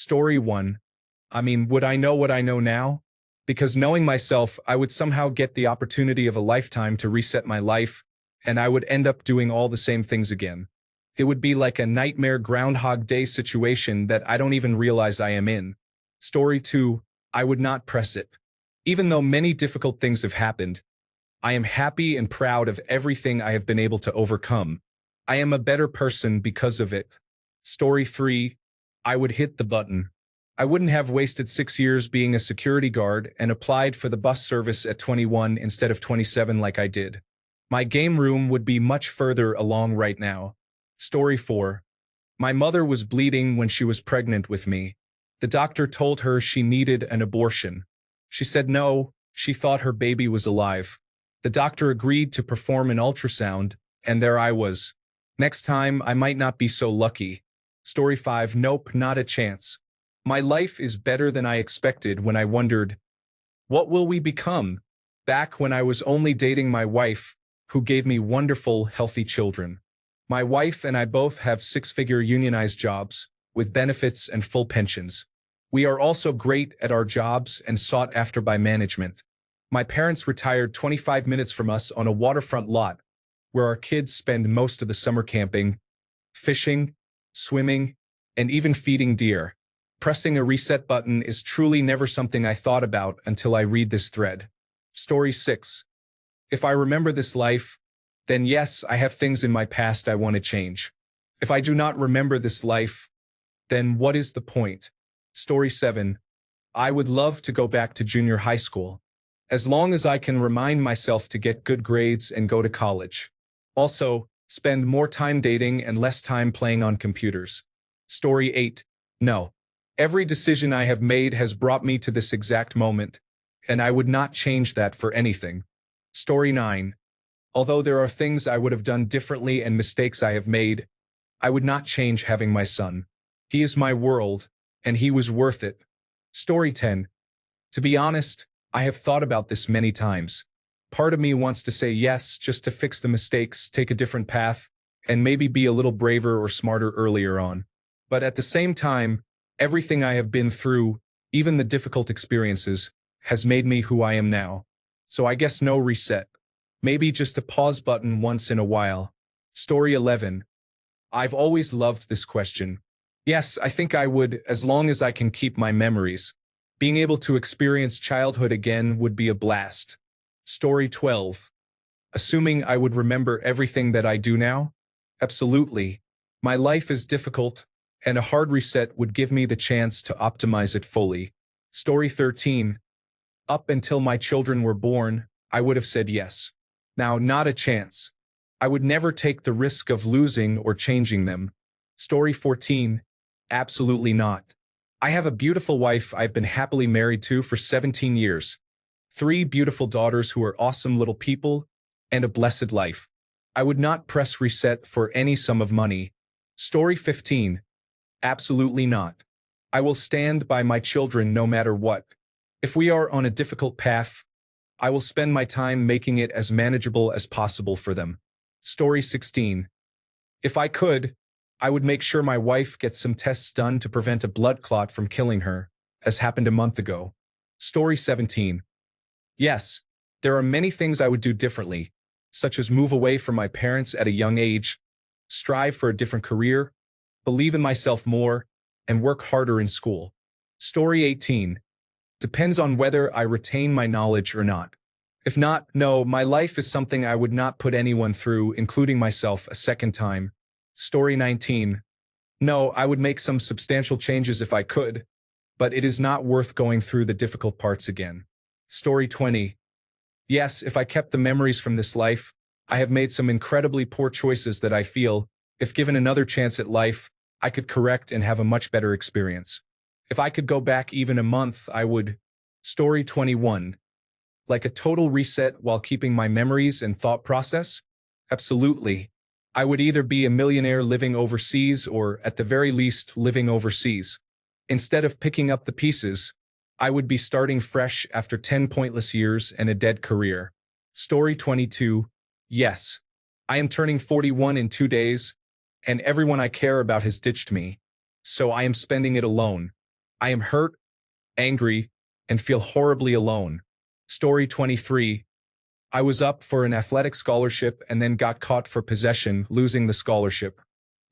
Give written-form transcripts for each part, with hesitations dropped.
Story 1. Would I know what I know now? Because knowing myself, I would somehow get the opportunity of a lifetime to reset my life, and I would end up doing all the same things again. It would be like a nightmare Groundhog Day situation that I don't even realize I am in. Story 2. I would not press it. Even though many difficult things have happened, I am happy and proud of everything I have been able to overcome. I am a better person because of it. Story 3. I would hit the button. I wouldn't have wasted 6 years being a security guard and applied for the bus service at 21 instead of 27 like I did. My game room would be much further along right now. Story 4. My mother was bleeding when she was pregnant with me. The doctor told her she needed an abortion. She said no, she thought her baby was alive. The doctor agreed to perform an ultrasound, and there I was. Next time, I might not be so lucky. Story 5. Nope, not a chance. My life is better than I expected when I wondered, what will we become? Back when I was only dating my wife, who gave me wonderful, healthy children. My wife and I both have six-figure unionized jobs, with benefits and full pensions. We are also great at our jobs and sought after by management. My parents retired 25 minutes from us on a waterfront lot, where our kids spend most of the summer camping, fishing, swimming, and even feeding deer. Pressing a reset button is truly never something I thought about until I read this thread. Story 6. If I remember this life, then yes, I have things in my past I want to change. If I do not remember this life, then what is the point? Story 7. I would love to go back to junior high school, as long as I can remind myself to get good grades and go to college. Also, spend more time dating and less time playing on computers. Story 8. No. Every decision I have made has brought me to this exact moment, and I would not change that for anything. Story 9. Although there are things I would have done differently and mistakes I have made, I would not change having my son. He is my world, and he was worth it. Story 10. To be honest, I have thought about this many times. Part of me wants to say yes just to fix the mistakes, take a different path, and maybe be a little braver or smarter earlier on. But at the same time, everything I have been through, even the difficult experiences, has made me who I am now. So I guess no reset. Maybe just a pause button once in a while. Story 11. I've always loved this question. Yes, I think I would, as long as I can keep my memories. Being able to experience childhood again would be a blast. Story 12. Assuming I would remember everything that I do now? Absolutely. My life is difficult, and a hard reset would give me the chance to optimize it fully. Story 13. Up until my children were born, I would have said yes. Now, not a chance. I would never take the risk of losing or changing them. Story 14. Absolutely not. I have a beautiful wife I've been happily married to for 17 years. 3 beautiful daughters who are awesome little people, and a blessed life. I would not press reset for any sum of money. Story 15. Absolutely not. I will stand by my children no matter what. If we are on a difficult path, I will spend my time making it as manageable as possible for them. Story 16. If I could, I would make sure my wife gets some tests done to prevent a blood clot from killing her, as happened a month ago. Story 17. Yes, there are many things I would do differently, such as move away from my parents at a young age, strive for a different career, believe in myself more, and work harder in school. Story 18. Depends on whether I retain my knowledge or not. If not, no, my life is something I would not put anyone through, including myself, a second time. Story 19. No, I would make some substantial changes if I could, but it is not worth going through the difficult parts again. Story 20. Yes, if I kept the memories from this life, I have made some incredibly poor choices that I feel, if given another chance at life, I could correct and have a much better experience. If I could go back even a month, I would. Story 21. Like a total reset while keeping my memories and thought process? Absolutely. I would either be a millionaire living overseas or, at the very least, living overseas. Instead of picking up the pieces, I would be starting fresh after 10 pointless years and a dead career. Story 22. Yes. I am turning 41 in 2 days, and everyone I care about has ditched me, so I am spending it alone. I am hurt, angry, and feel horribly alone. Story 23. I was up for an athletic scholarship and then got caught for possession, losing the scholarship.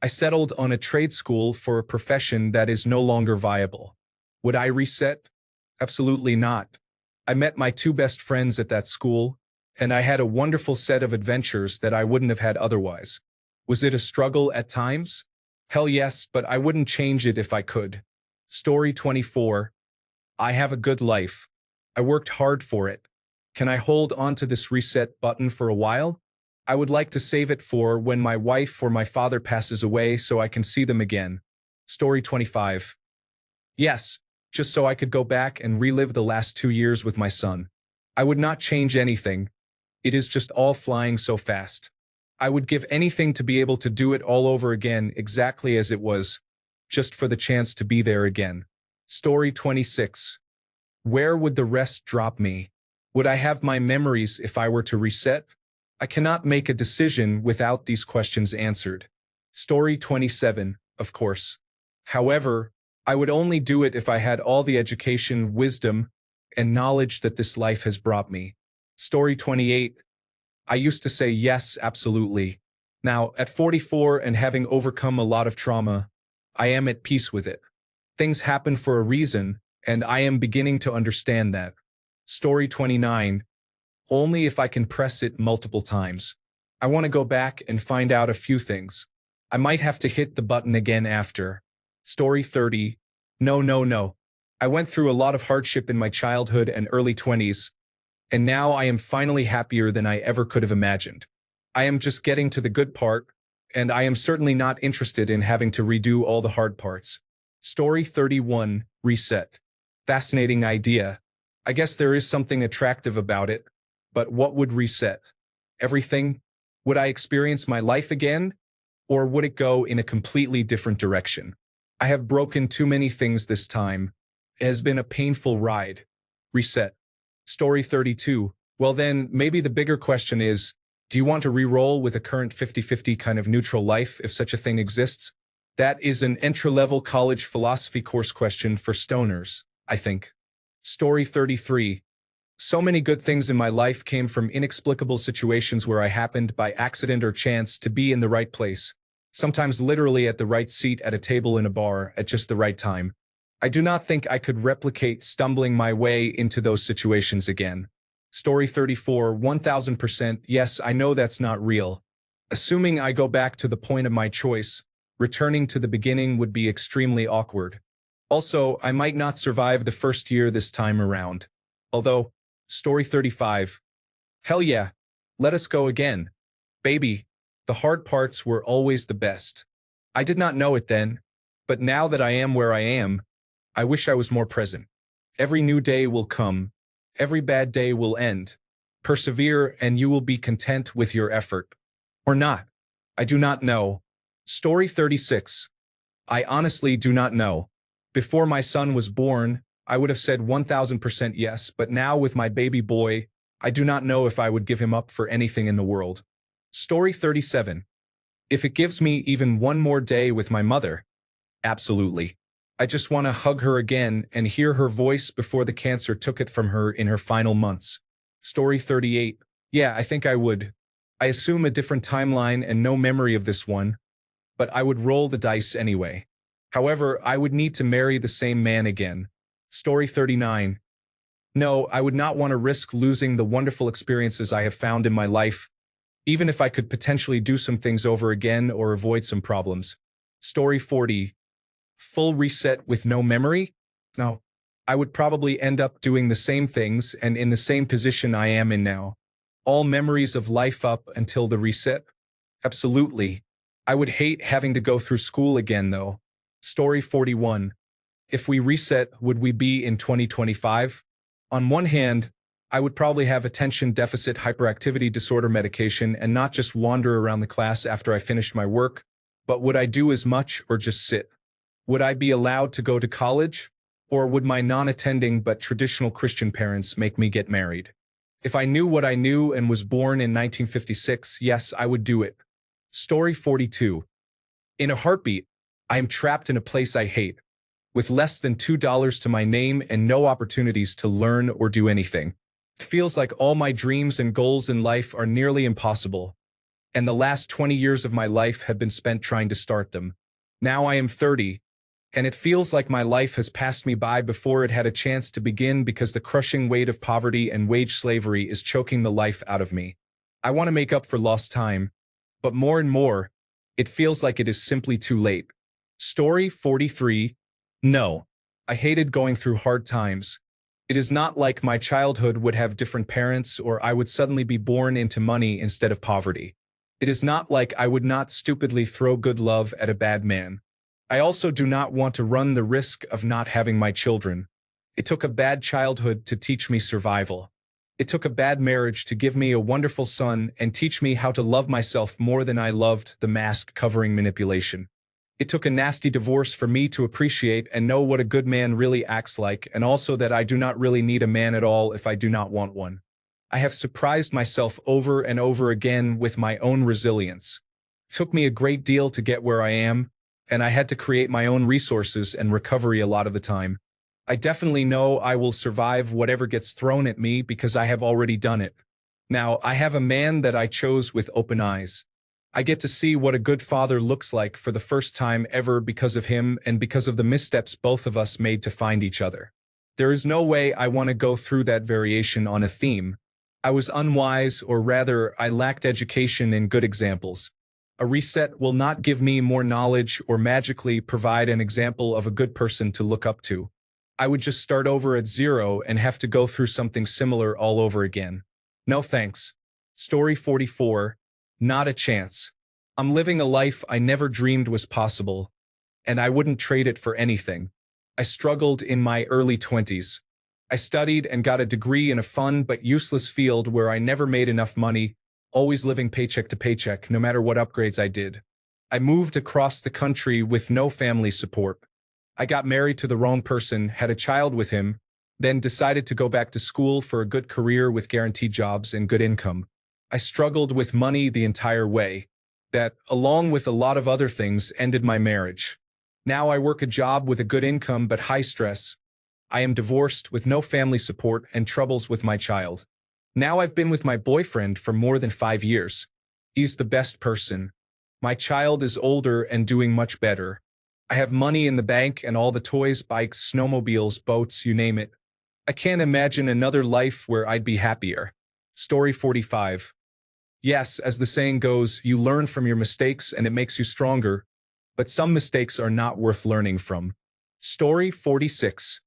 I settled on a trade school for a profession that is no longer viable. Would I reset? Absolutely not. I met my two best friends at that school, and I had a wonderful set of adventures that I wouldn't have had otherwise. Was it a struggle at times? Hell yes, but I wouldn't change it if I could. Story 24. I have a good life. I worked hard for it. Can I hold on to this reset button for a while? I would like to save it for when my wife or my father passes away so I can see them again. Story 25. Yes, just so I could go back and relive the last 2 years with my son. I would not change anything. It is just all flying so fast. I would give anything to be able to do it all over again exactly as it was, just for the chance to be there again. Story 26. Where would the rest drop me? Would I have my memories if I were to reset? I cannot make a decision without these questions answered. Story 27, of course. However, I would only do it if I had all the education, wisdom, and knowledge that this life has brought me. Story 28. I used to say yes, absolutely. Now, at 44 and having overcome a lot of trauma, I am at peace with it. Things happen for a reason, and I am beginning to understand that. Story 29. Only if I can press it multiple times. I want to go back and find out a few things. I might have to hit the button again after. Story 30. No. I went through a lot of hardship in my childhood and early 20s, and now I am finally happier than I ever could have imagined. I am just getting to the good part, and I am certainly not interested in having to redo all the hard parts. Story 31. Reset. Fascinating idea. I guess there is something attractive about it, but what would reset? Everything? Would I experience my life again? Or would it go in a completely different direction? I have broken too many things this time. It has been a painful ride. Reset. Story 32. Well then, maybe the bigger question is, do you want to re-roll with a current 50-50 kind of neutral life if such a thing exists? That is an entry-level college philosophy course question for stoners, I think. Story 33. So many good things in my life came from inexplicable situations where I happened by accident or chance to be in the right place, sometimes literally at the right seat at a table in a bar at just the right time. I do not think I could replicate stumbling my way into those situations again. Story 34. 1000%. Yes, I know that's not real. Assuming I go back to the point of my choice, returning to the beginning would be extremely awkward. Also, I might not survive the first year this time around. Although, Story 35. Hell yeah, let us go again. Baby, the hard parts were always the best. I did not know it then, but now that I am where I am, I wish I was more present. Every new day will come. Every bad day will end. Persevere and you will be content with your effort. Or not. I do not know. Story 36. I honestly do not know. Before my son was born, I would have said 1000% yes, but now with my baby boy, I do not know if I would give him up for anything in the world. Story 37. If it gives me even one more day with my mother, absolutely. I just want to hug her again and hear her voice before the cancer took it from her in her final months. Story 38. Yeah, I think I would. I assume a different timeline and no memory of this one, but I would roll the dice anyway. However, I would need to marry the same man again. Story 39. No, I would not want to risk losing the wonderful experiences I have found in my life, even if I could potentially do some things over again or avoid some problems. Story 40. Full reset with no memory? No. I would probably end up doing the same things and in the same position I am in now. All memories of life up until the reset? Absolutely. I would hate having to go through school again though. Story 41. If we reset, would we be in 2025? On one hand, I would probably have attention deficit hyperactivity disorder medication and not just wander around the class after I finished my work, but would I do as much or just sit? Would I be allowed to go to college? Or would my non-attending but traditional Christian parents make me get married? If I knew what I knew and was born in 1956, yes, I would do it. Story 42. In a heartbeat, I am trapped in a place I hate. with less than $2 to my name and no opportunities to learn or do anything. It feels like all my dreams and goals in life are nearly impossible, and the last 20 years of my life have been spent trying to start them. Now I am 30, and it feels like my life has passed me by before it had a chance to begin because the crushing weight of poverty and wage slavery is choking the life out of me. I want to make up for lost time, but more and more, it feels like it is simply too late. Story 43. No. I hated going through hard times. It is not like my childhood would have different parents or I would suddenly be born into money instead of poverty. It is not like I would not stupidly throw good love at a bad man. I also do not want to run the risk of not having my children. It took a bad childhood to teach me survival. It took a bad marriage to give me a wonderful son and teach me how to love myself more than I loved the mask covering manipulation. It took a nasty divorce for me to appreciate and know what a good man really acts like, and also that I do not really need a man at all if I do not want one. I have surprised myself over and over again with my own resilience. It took me a great deal to get where I am, and I had to create my own resources and recovery a lot of the time. I definitely know I will survive whatever gets thrown at me because I have already done it. Now, I have a man that I chose with open eyes. I get to see what a good father looks like for the first time ever because of him and because of the missteps both of us made to find each other. There is no way I want to go through that variation on a theme. I was unwise, or rather, I lacked education and good examples. A reset will not give me more knowledge or magically provide an example of a good person to look up to. I would just start over at zero and have to go through something similar all over again. No thanks. Story 44. Not a chance. I'm living a life I never dreamed was possible, and I wouldn't trade it for anything. I struggled in my early 20s. I studied and got a degree in a fun but useless field where I never made enough money, always living paycheck to paycheck no matter what upgrades I did. I moved across the country with no family support. I got married to the wrong person, had a child with him, then decided to go back to school for a good career with guaranteed jobs and good income. I struggled with money the entire way. That, along with a lot of other things, ended my marriage. Now I work a job with a good income but high stress. I am divorced with no family support and troubles with my child. Now I've been with my boyfriend for more than 5 years. He's the best person. My child is older and doing much better. I have money in the bank and all the toys, bikes, snowmobiles, boats, you name it. I can't imagine another life where I'd be happier. Story 45. Yes, as the saying goes, you learn from your mistakes and it makes you stronger, but some mistakes are not worth learning from. Story 46.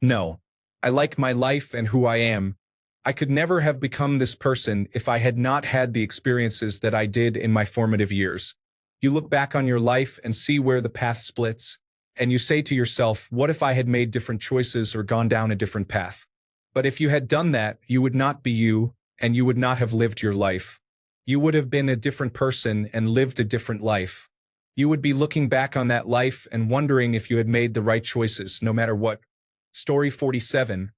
No. I like my life and who I am. I could never have become this person if I had not had the experiences that I did in my formative years. You look back on your life and see where the path splits, and you say to yourself, what if I had made different choices or gone down a different path? But if you had done that, you would not be you, and you would not have lived your life. You would have been a different person and lived a different life. You would be looking back on that life and wondering if you had made the right choices, no matter what. Story 47.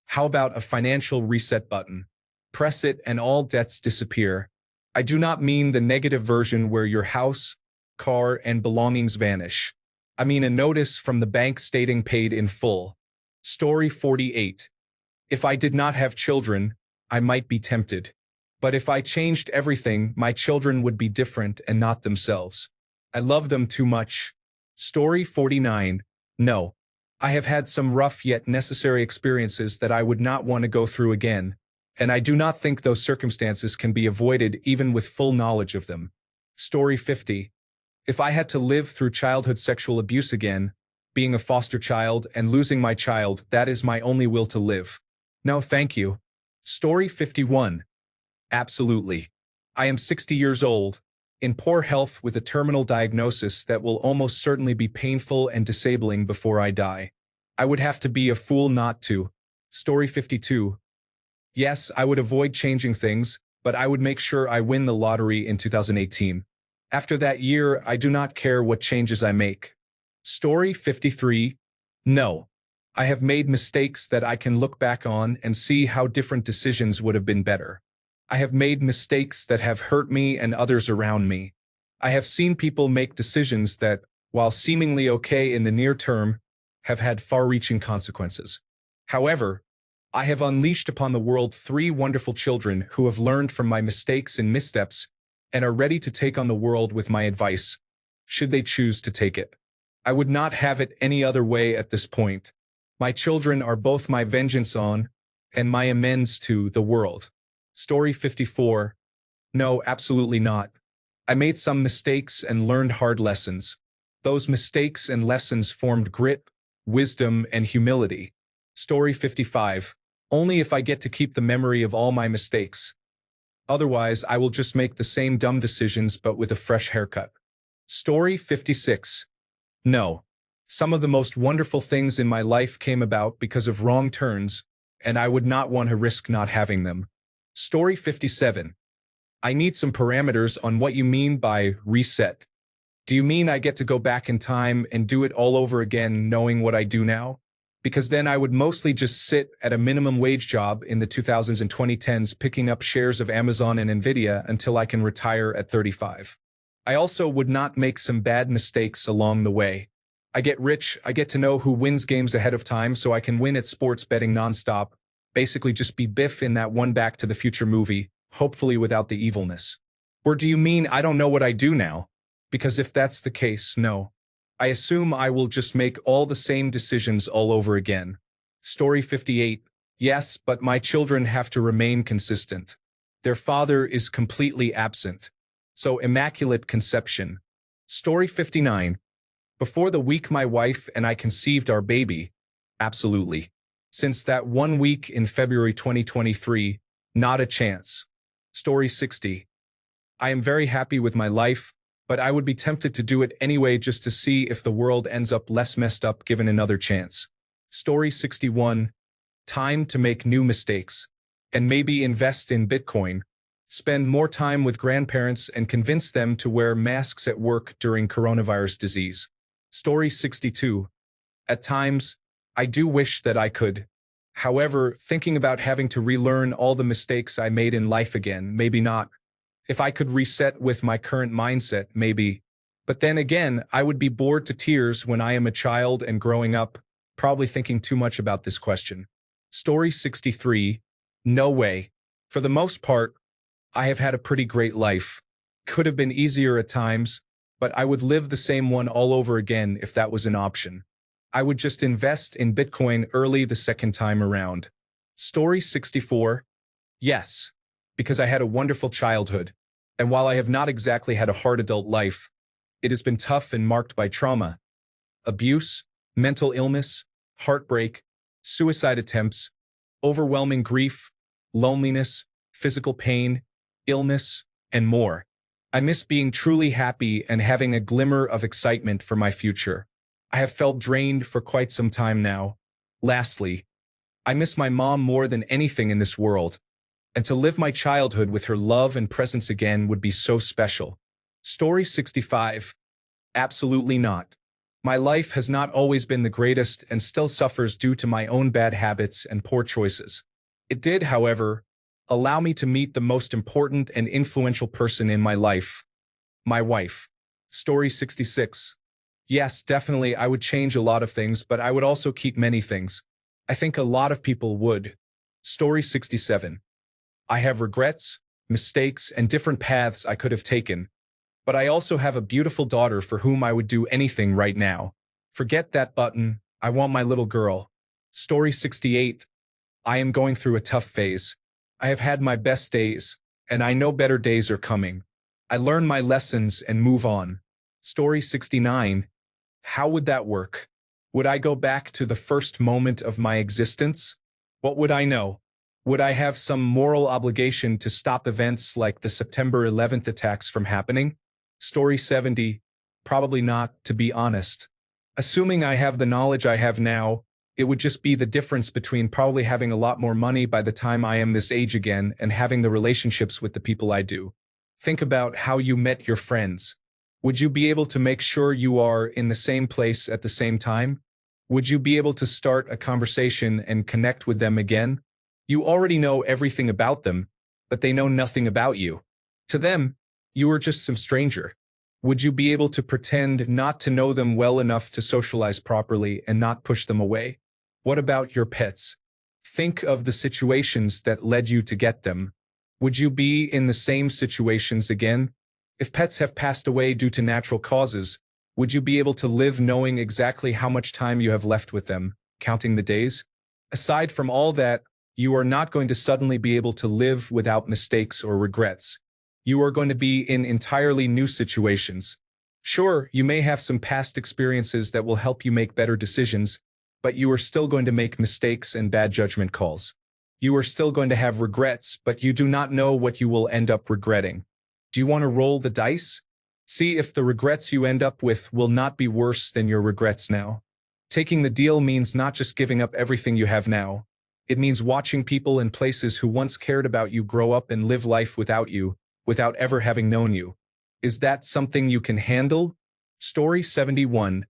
How about a financial reset button? Press it and all debts disappear. I do not mean the negative version where your house, car, and belongings vanish. I mean a notice from the bank stating paid in full. Story 48. If I did not have children, I might be tempted. But if I changed everything, my children would be different and not themselves. I love them too much. Story 49. No. I have had some rough yet necessary experiences that I would not want to go through again, and I do not think those circumstances can be avoided even with full knowledge of them. Story 50. If I had to live through childhood sexual abuse again, being a foster child and losing my child, that is my only will to live. No, thank you. Story 51. Absolutely. I am 60 years old, in poor health with a terminal diagnosis that will almost certainly be painful and disabling before I die. I would have to be a fool not to. Story 52. Yes, I would avoid changing things, but I would make sure I win the lottery in 2018. After that year, I do not care what changes I make. Story 53. No. I have made mistakes that I can look back on and see how different decisions would have been better. I have made mistakes that have hurt me and others around me. I have seen people make decisions that, while seemingly okay in the near term, have had far-reaching consequences. However, I have unleashed upon the world 3 wonderful children who have learned from my mistakes and missteps and are ready to take on the world with my advice, should they choose to take it. I would not have it any other way at this point. My children are both my vengeance on and my amends to the world. Story 54. No, absolutely not. I made some mistakes and learned hard lessons. Those mistakes and lessons formed grit, wisdom, and humility. Story 55. Only if I get to keep the memory of all my mistakes. Otherwise, I will just make the same dumb decisions but with a fresh haircut. Story 56. No. Some of the most wonderful things in my life came about because of wrong turns, and I would not want to risk not having them. Story 57. I need some parameters on what you mean by reset. Do you mean I get to go back in time and do it all over again knowing what I do now? Because then I would mostly just sit at a minimum wage job in the 2000s and 2010s picking up shares of Amazon and Nvidia until I can retire at 35. I also would not make some bad mistakes along the way. I get rich, I get to know who wins games ahead of time so I can win at sports betting nonstop, basically just be Biff in that one Back to the Future movie, hopefully without the evilness. Or do you mean I don't know what I do now? Because if that's the case, no. I assume I will just make all the same decisions all over again. Story 58. Yes, but my children have to remain consistent. Their father is completely absent. So immaculate conception. Story 59. Before the week my wife and I conceived our baby, absolutely. Since that 1 week in February 2023, not a chance. Story 60. I am very happy with my life, but I would be tempted to do it anyway just to see if the world ends up less messed up given another chance. Story 61. Time to make new mistakes. And maybe invest in Bitcoin. Spend more time with grandparents and convince them to wear masks at work during coronavirus disease. Story 62. At times, I do wish that I could. However, thinking about having to relearn all the mistakes I made in life again, maybe not. If I could reset with my current mindset, maybe. But then again, I would be bored to tears when I am a child and growing up, probably thinking too much about this question. Story 63. No way. For the most part, I have had a pretty great life. Could have been easier at times, but I would live the same one all over again if that was an option. I would just invest in Bitcoin early the second time around. Story 64. Yes, because I had a wonderful childhood, and while I have not exactly had a hard adult life, it has been tough and marked by trauma, abuse, mental illness, heartbreak, suicide attempts, overwhelming grief, loneliness, physical pain, illness, and more. I miss being truly happy and having a glimmer of excitement for my future. I have felt drained for quite some time now. Lastly, I miss my mom more than anything in this world, and to live my childhood with her love and presence again would be so special. Story 65. Absolutely not. My life has not always been the greatest and still suffers due to my own bad habits and poor choices. It did, however, allow me to meet the most important and influential person in my life, my wife. Story 66. Yes, definitely I would change a lot of things, but I would also keep many things. I think a lot of people would. Story 67. I have regrets, mistakes, and different paths I could have taken, but I also have a beautiful daughter for whom I would do anything right now. Forget that button, I want my little girl. Story 68. I am going through a tough phase. I have had my best days, and I know better days are coming. I learn my lessons and move on. Story 69. How would that work? Would I go back to the first moment of my existence? What would I know? Would I have some moral obligation to stop events like the September 11th attacks from happening? Story 70. Probably not, to be honest. Assuming I have the knowledge I have now, it would just be the difference between probably having a lot more money by the time I am this age again and having the relationships with the people I do. Think about how you met your friends. Would you be able to make sure you are in the same place at the same time? Would you be able to start a conversation and connect with them again? You already know everything about them, but they know nothing about you. To them, you are just some stranger. Would you be able to pretend not to know them well enough to socialize properly and not push them away? What about your pets? Think of the situations that led you to get them. Would you be in the same situations again? If pets have passed away due to natural causes, would you be able to live knowing exactly how much time you have left with them, counting the days? Aside from all that, you are not going to suddenly be able to live without mistakes or regrets. You are going to be in entirely new situations. Sure, you may have some past experiences that will help you make better decisions, but you are still going to make mistakes and bad judgment calls. You are still going to have regrets, but you do not know what you will end up regretting. Do you want to roll the dice? See if the regrets you end up with will not be worse than your regrets now. Taking the deal means not just giving up everything you have now. It means watching people and places who once cared about you grow up and live life without you, without ever having known you. Is that something you can handle? Story 71.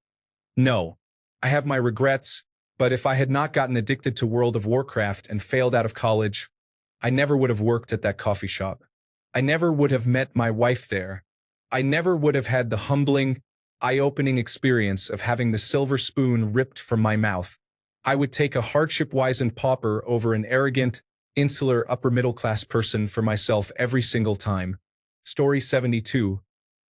No. I have my regrets, but if I had not gotten addicted to World of Warcraft and failed out of college, I never would have worked at that coffee shop. I never would have met my wife there. I never would have had the humbling, eye-opening experience of having the silver spoon ripped from my mouth. I would take a hardship-wizened pauper over an arrogant, insular upper-middle-class person for myself every single time. Story 72.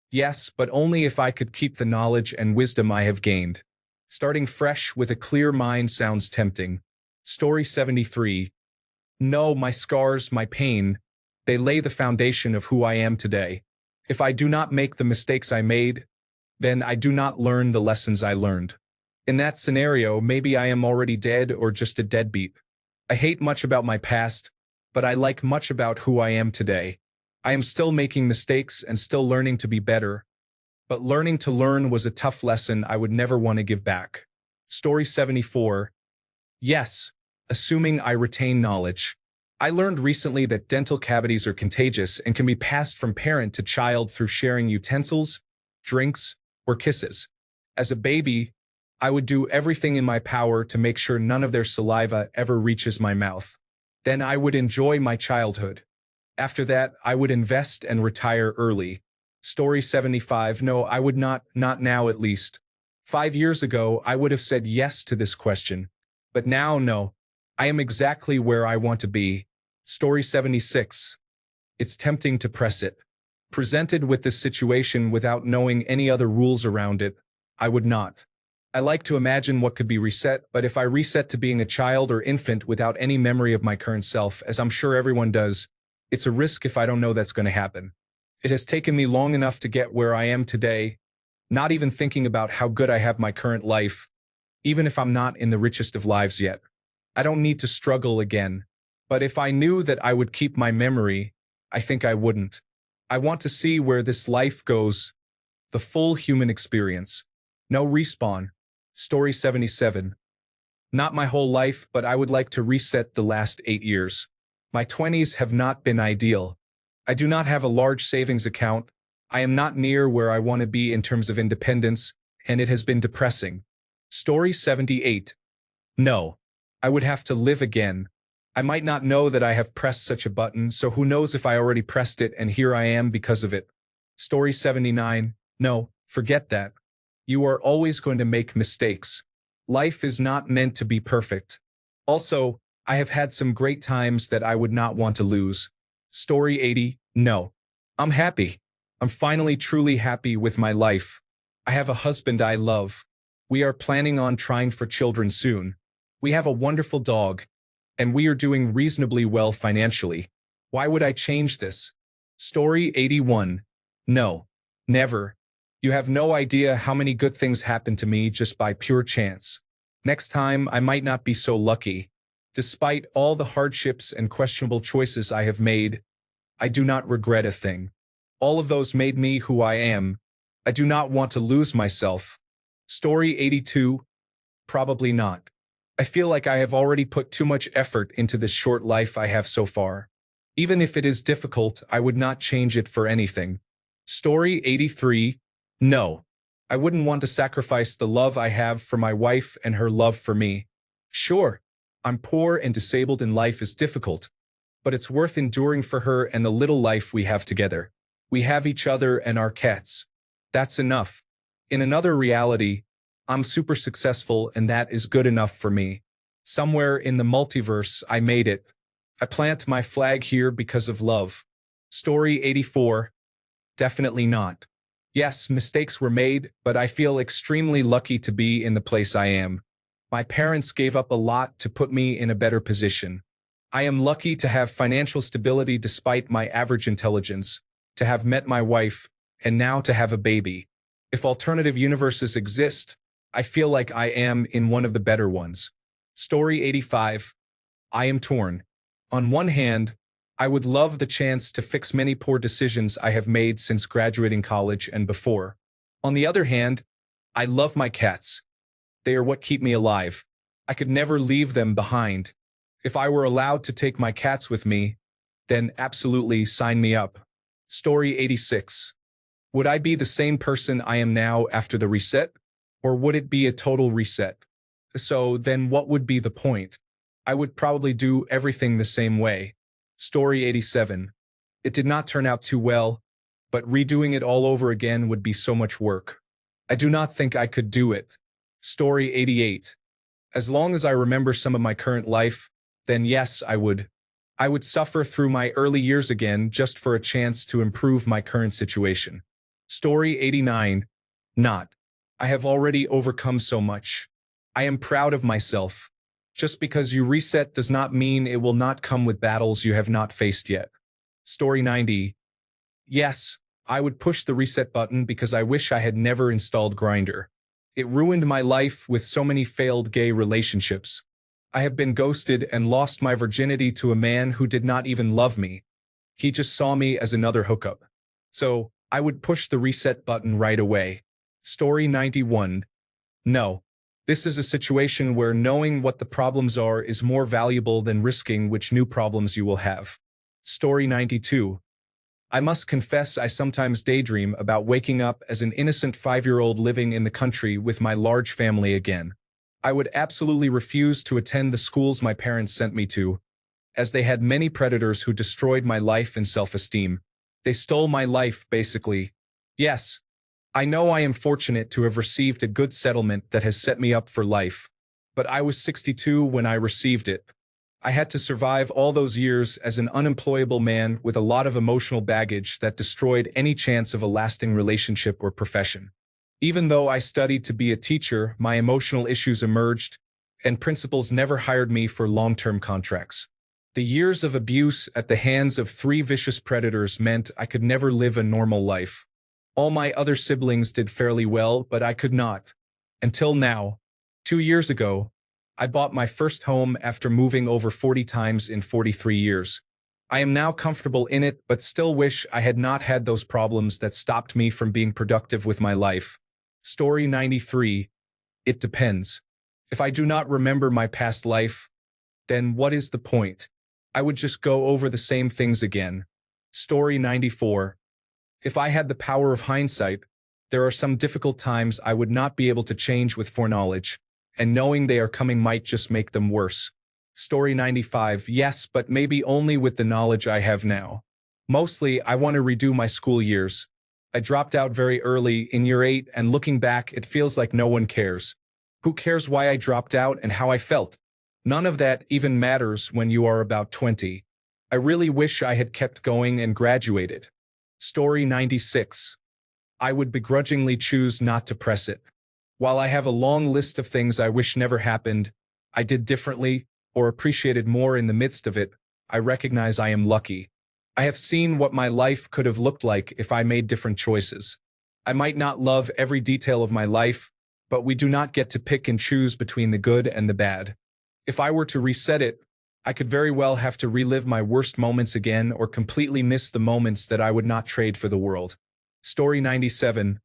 Yes, but only if I could keep the knowledge and wisdom I have gained. Starting fresh with a clear mind sounds tempting. Story 73. No, my scars, my pain, they lay the foundation of who I am today. If I do not make the mistakes I made, then I do not learn the lessons I learned. In that scenario, maybe I am already dead or just a deadbeat. I hate much about my past, but I like much about who I am today. I am still making mistakes and still learning to be better, but learning to learn was a tough lesson I would never want to give back. Story 74. Yes, assuming I retain knowledge. I learned recently that dental cavities are contagious and can be passed from parent to child through sharing utensils, drinks, or kisses. As a baby, I would do everything in my power to make sure none of their saliva ever reaches my mouth. Then I would enjoy my childhood. After that, I would invest and retire early. Story 75. No, I would not now at least. 5 years ago, I would have said yes to this question. But now, no. I am exactly where I want to be. Story 76. It's tempting to press it. Presented with this situation without knowing any other rules around it, I would not. I like to imagine what could be reset, but if I reset to being a child or infant without any memory of my current self, as I'm sure everyone does, it's a risk if I don't know that's going to happen. It has taken me long enough to get where I am today, not even thinking about how good I have my current life, even if I'm not in the richest of lives yet. I don't need to struggle again. But if I knew that I would keep my memory, I think I wouldn't. I want to see where this life goes, the full human experience. No respawn. Story 77. Not my whole life, but I would like to reset the last 8 years. My 20s have not been ideal. I do not have a large savings account. I am not near where I want to be in terms of independence, and it has been depressing. Story 78. No. I would have to live again. I might not know that I have pressed such a button, so who knows if I already pressed it and here I am because of it. Story 79. No, forget that. You are always going to make mistakes. Life is not meant to be perfect. Also, I have had some great times that I would not want to lose. Story 80. No. I'm happy. I'm finally truly happy with my life. I have a husband I love. We are planning on trying for children soon. We have a wonderful dog. And we are doing reasonably well financially. Why would I change this? Story 81. No. Never. You have no idea how many good things happened to me just by pure chance. Next time, I might not be so lucky. Despite all the hardships and questionable choices I have made, I do not regret a thing. All of those made me who I am. I do not want to lose myself. Story 82. Probably not. I feel like I have already put too much effort into this short life I have so far. Even if it is difficult, I would not change it for anything. Story 83. No. I wouldn't want to sacrifice the love I have for my wife and her love for me. Sure, I'm poor and disabled and life is difficult, but it's worth enduring for her and the little life we have together. We have each other and our cats. That's enough. In another reality, I'm super successful and that is good enough for me. Somewhere in the multiverse, I made it. I plant my flag here because of love. Story 84. Definitely not. Yes, mistakes were made, but I feel extremely lucky to be in the place I am. My parents gave up a lot to put me in a better position. I am lucky to have financial stability despite my average intelligence, to have met my wife, and now to have a baby. If alternative universes exist, I feel like I am in one of the better ones. Story 85. I am torn. On one hand, I would love the chance to fix many poor decisions I have made since graduating college and before. On the other hand, I love my cats. They are what keep me alive. I could never leave them behind. If I were allowed to take my cats with me, then absolutely sign me up. Story 86. Would I be the same person I am now after the reset? Or would it be a total reset? So then what would be the point? I would probably do everything the same way. Story 87. It did not turn out too well, but redoing it all over again would be so much work. I do not think I could do it. Story 88. As long as I remember some of my current life, then yes, I would. I would suffer through my early years again just for a chance to improve my current situation. Story 89. Not. I have already overcome so much. I am proud of myself. Just because you reset does not mean it will not come with battles you have not faced yet. Story 90. Yes, I would push the reset button because I wish I had never installed Grindr. It ruined my life with so many failed gay relationships. I have been ghosted and lost my virginity to a man who did not even love me. He just saw me as another hookup. So, I would push the reset button right away. Story 91. No. This is a situation where knowing what the problems are is more valuable than risking which new problems you will have. Story 92. I must confess I sometimes daydream about waking up as an innocent 5-year-old living in the country with my large family again. I would absolutely refuse to attend the schools my parents sent me to, as they had many predators who destroyed my life and self-esteem. They stole my life, basically. Yes, I know I am fortunate to have received a good settlement that has set me up for life, but I was 62 when I received it. I had to survive all those years as an unemployable man with a lot of emotional baggage that destroyed any chance of a lasting relationship or profession. Even though I studied to be a teacher, my emotional issues emerged, and principals never hired me for long-term contracts. The years of abuse at the hands of 3 vicious predators meant I could never live a normal life. All my other siblings did fairly well, but I could not. Until now. 2 years ago, I bought my first home after moving over 40 times in 43 years. I am now comfortable in it, but still wish I had not had those problems that stopped me from being productive with my life. Story 93. It depends. If I do not remember my past life, then what is the point? I would just go over the same things again. Story 94. If I had the power of hindsight, there are some difficult times I would not be able to change with foreknowledge, and knowing they are coming might just make them worse. Story 95. Yes, but maybe only with the knowledge I have now. Mostly, I want to redo my school years. I dropped out very early in year 8, and looking back, it feels like no one cares. Who cares why I dropped out and how I felt? None of that even matters when you are about 20. I really wish I had kept going and graduated. Story 96. I would begrudgingly choose not to press it. While I have a long list of things I wish never happened, I did differently, or appreciated more in the midst of it, I recognize I am lucky. I have seen what my life could have looked like if I made different choices. I might not love every detail of my life, but we do not get to pick and choose between the good and the bad. If I were to reset it, I could very well have to relive my worst moments again or completely miss the moments that I would not trade for the world. Story 97.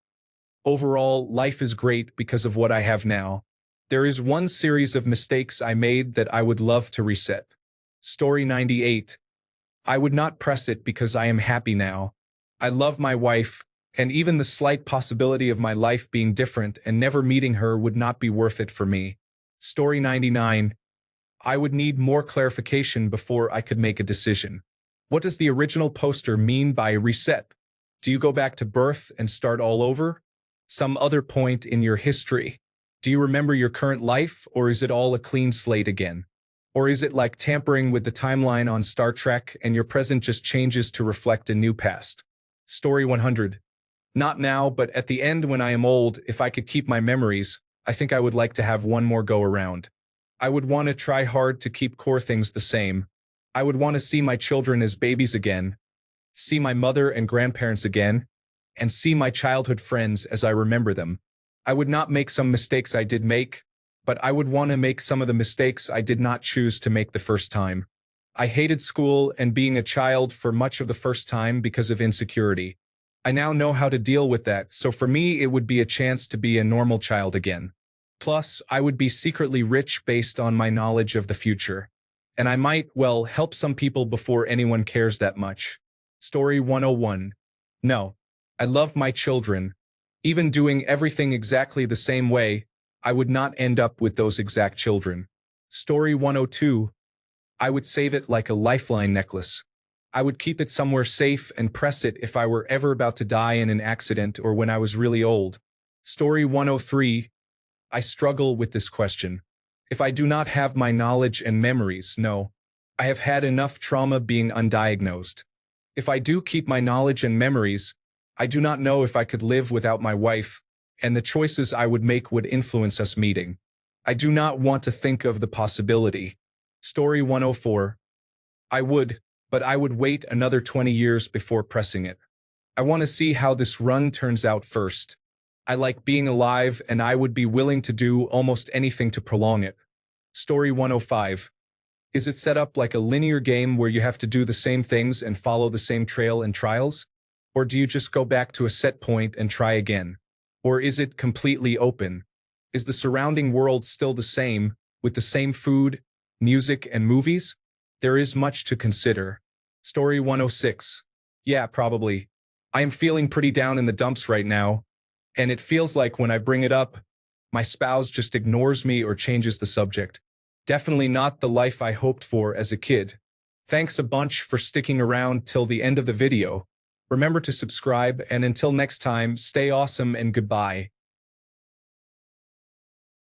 Overall, life is great because of what I have now. There is one series of mistakes I made that I would love to reset. Story 98. I would not press it because I am happy now. I love my wife, and even the slight possibility of my life being different and never meeting her would not be worth it for me. Story 99. I would need more clarification before I could make a decision. What does the original poster mean by reset? Do you go back to birth and start all over? Some other point in your history? Do you remember your current life, or is it all a clean slate again? Or is it like tampering with the timeline on Star Trek and your present just changes to reflect a new past? Story 100. Not now, but at the end when I am old, if I could keep my memories, I think I would like to have one more go around. I would want to try hard to keep core things the same. I would want to see my children as babies again, see my mother and grandparents again, and see my childhood friends as I remember them. I would not make some mistakes I did make, but I would want to make some of the mistakes I did not choose to make the first time. I hated school and being a child for much of the first time because of insecurity. I now know how to deal with that, so for me it would be a chance to be a normal child again. Plus, I would be secretly rich based on my knowledge of the future. And I might, well, help some people before anyone cares that much. Story 101. No. I love my children. Even doing everything exactly the same way, I would not end up with those exact children. Story 102. I would save it like a lifeline necklace. I would keep it somewhere safe and press it if I were ever about to die in an accident or when I was really old. Story 103. I struggle with this question. If I do not have my knowledge and memories, no. I have had enough trauma being undiagnosed. If I do keep my knowledge and memories, I do not know if I could live without my wife, and the choices I would make would influence us meeting. I do not want to think of the possibility. Story 104. I would, but I would wait another 20 years before pressing it. I want to see how this run turns out first. I like being alive, and I would be willing to do almost anything to prolong it. Story 105. Is it set up like a linear game where you have to do the same things and follow the same trail and trials? Or do you just go back to a set point and try again? Or is it completely open? Is the surrounding world still the same, with the same food, music, and movies? There is much to consider. Story 106. Yeah, probably. I am feeling pretty down in the dumps right now, and it feels like when I bring it up, my spouse just ignores me or changes the subject. Definitely not the life I hoped for as a kid. Thanks a bunch for sticking around till the end of the video. Remember to subscribe, and until next time, stay awesome and goodbye.